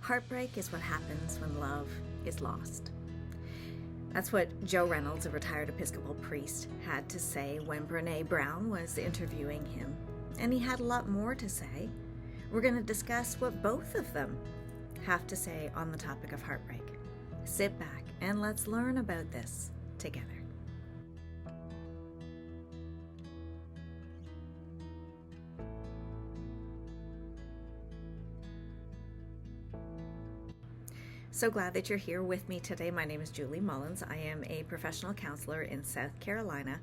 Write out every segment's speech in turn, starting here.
Heartbreak is what happens when love is lost. That's what Joe Reynolds, a retired Episcopal priest, had to say when Brené Brown was interviewing him. And he had a lot more to say. We're going to discuss what both of them have to say on the topic of heartbreak. Sit back and let's learn about this together. So glad that you're here with me today. My name is Julie Mullins. I am a professional counselor in South Carolina,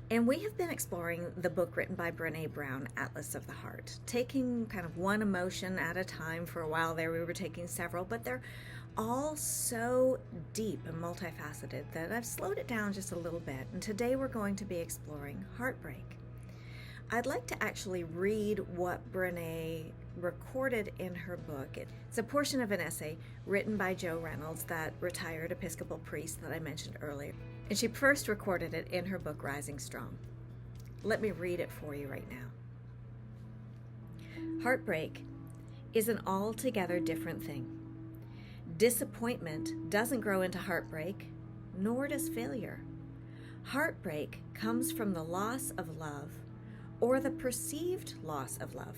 and we have been exploring the book written by Brené Brown, Atlas of the Heart, taking kind of one emotion at a time. For a while there, we were taking several, but they're all so deep and multifaceted that I've slowed it down just a little bit. And today we're going to be exploring heartbreak. I'd like to actually read what Brené recorded in her book. It's a portion of an essay written by Joe Reynolds, that retired Episcopal priest that I mentioned earlier. And she first recorded it in her book, Rising Strong. Let me read it for you right now. Heartbreak is an altogether different thing. Disappointment doesn't grow into heartbreak, nor does failure. Heartbreak comes from the loss of love, or the perceived loss of love.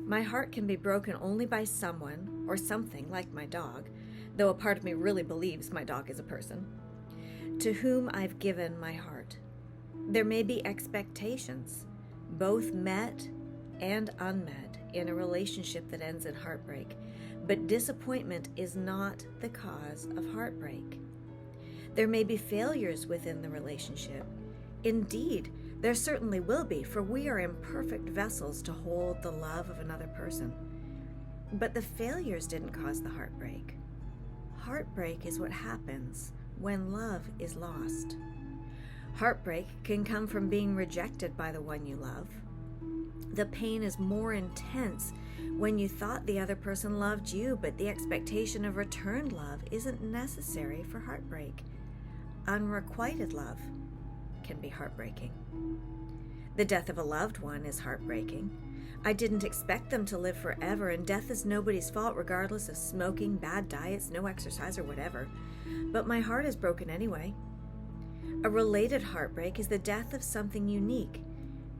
My heart can be broken only by someone or something like my dog, though a part of me really believes my dog is a person, to whom I've given my heart. There may be expectations, both met and unmet, in a relationship that ends in heartbreak, but disappointment is not the cause of heartbreak. There may be failures within the relationship. Indeed, there certainly will be, for we are imperfect vessels to hold the love of another person. But the failures didn't cause the heartbreak. Heartbreak is what happens when love is lost. Heartbreak can come from being rejected by the one you love. The pain is more intense when you thought the other person loved you, but the expectation of returned love isn't necessary for heartbreak. Unrequited love can be heartbreaking. The death of a loved one is heartbreaking. I didn't expect them to live forever, and death is nobody's fault, regardless of smoking, bad diets, no exercise, or whatever. But my heart is broken anyway. A related heartbreak is the death of something unique,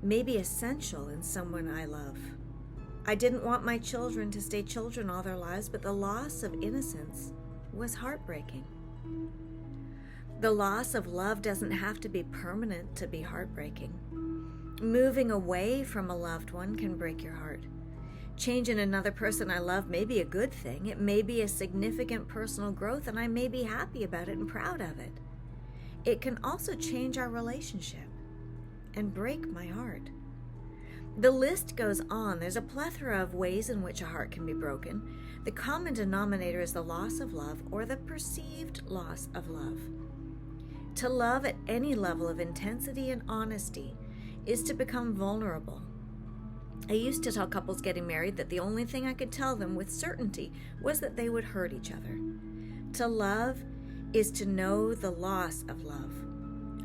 maybe essential in someone I love. I didn't want my children to stay children all their lives, but the loss of innocence was heartbreaking. The loss of love doesn't have to be permanent to be heartbreaking. Moving away from a loved one can break your heart. Changing another person I love may be a good thing. It may be a significant personal growth, and I may be happy about it and proud of it. It can also change our relationship and break my heart. The list goes on. There's a plethora of ways in which a heart can be broken. The common denominator is the loss of love, or the perceived loss of love. To love at any level of intensity and honesty is to become vulnerable. I used to tell couples getting married that the only thing I could tell them with certainty was that they would hurt each other. To love is to know the loss of love.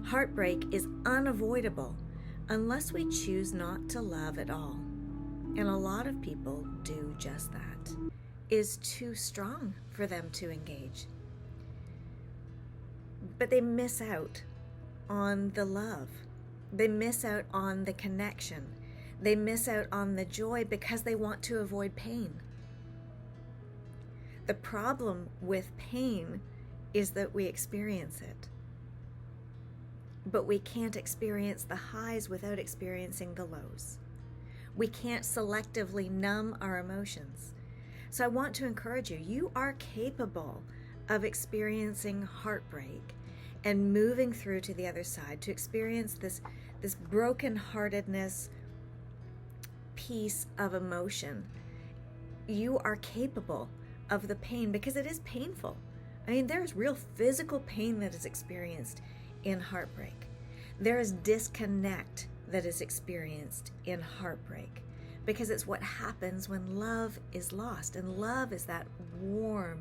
Heartbreak is unavoidable unless we choose not to love at all. And a lot of people do just that. It is too strong for them to engage. But they miss out on the love. They miss out on the connection. They miss out on the joy because they want to avoid pain. The problem with pain is that we experience it. But we can't experience the highs without experiencing the lows. We can't selectively numb our emotions. So I want to encourage you, you are capable of experiencing heartbreak and moving through to the other side, to experience this brokenheartedness piece of emotion. You are capable of the pain because it is painful. I mean, there's real physical pain that is experienced in heartbreak. There is disconnect that is experienced in heartbreak because it's what happens when love is lost. And love is that warm,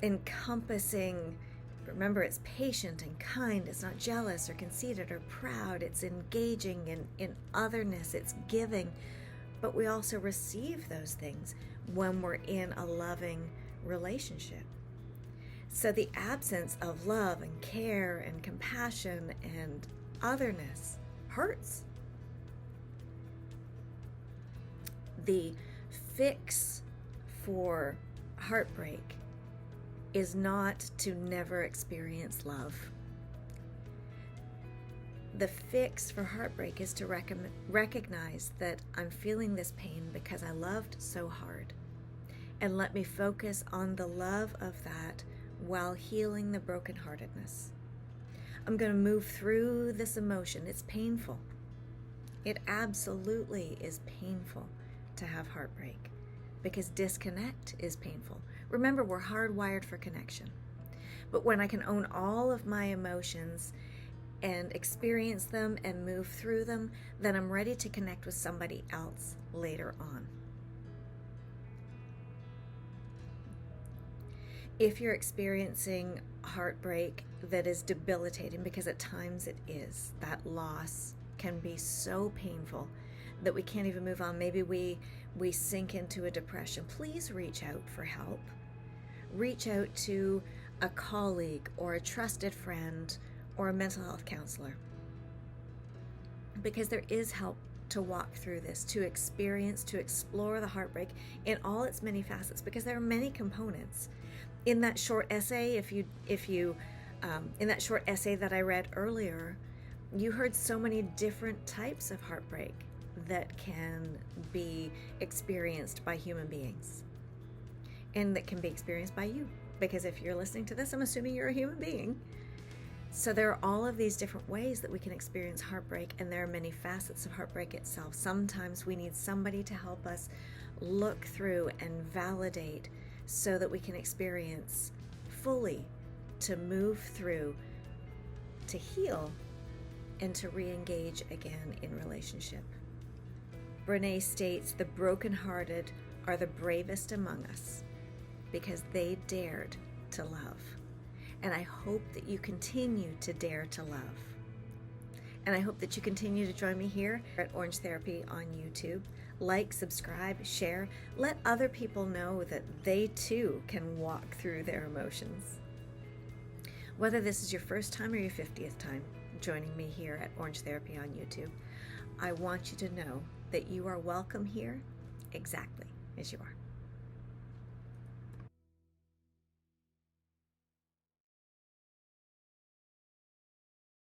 encompassing, remember, it's patient and kind. It's not jealous or conceited or proud. It's engaging in otherness. It's giving but we also receive those things when we're in a loving relationship. So the absence of love and care and compassion and otherness hurts. The fix for heartbreak is not to never experience love. The fix for heartbreak is to recognize that I'm feeling this pain because I loved so hard. And let me focus on the love of that while healing the brokenheartedness. I'm going to move through this emotion. It's painful. It absolutely is painful to have heartbreak because disconnect is painful. Remember, we're hardwired for connection. But when I can own all of my emotions and experience them and move through them, then I'm ready to connect with somebody else later on. If you're experiencing heartbreak that is debilitating, because at times it is, that loss can be so painful that we can't even move on. Maybe we sink into a depression. Please reach out for help. Reach out to a colleague or a trusted friend or a mental health counselor, because there is help to walk through this, to experience, to explore the heartbreak in all its many facets, because there are many components. In that short essay, in that short essay that I read earlier, you heard so many different types of heartbreak that can be experienced by human beings and that can be experienced by you, because if you're listening to this, I'm assuming you're a human being. So there are all of these different ways that we can experience heartbreak, and there are many facets of heartbreak itself. Sometimes we need somebody to help us look through and validate so that we can experience fully, to move through, to heal, and to re-engage again in relationship. Brené states, "The brokenhearted are the bravest among us because they dared to love." And I hope that you continue to dare to love. And I hope that you continue to join me here at Orange Therapy on YouTube. Like, subscribe, share. Let other people know that they too can walk through their emotions. Whether this is your first time or your 50th time joining me here at Orange Therapy on YouTube, I want you to know that you are welcome here exactly as you are.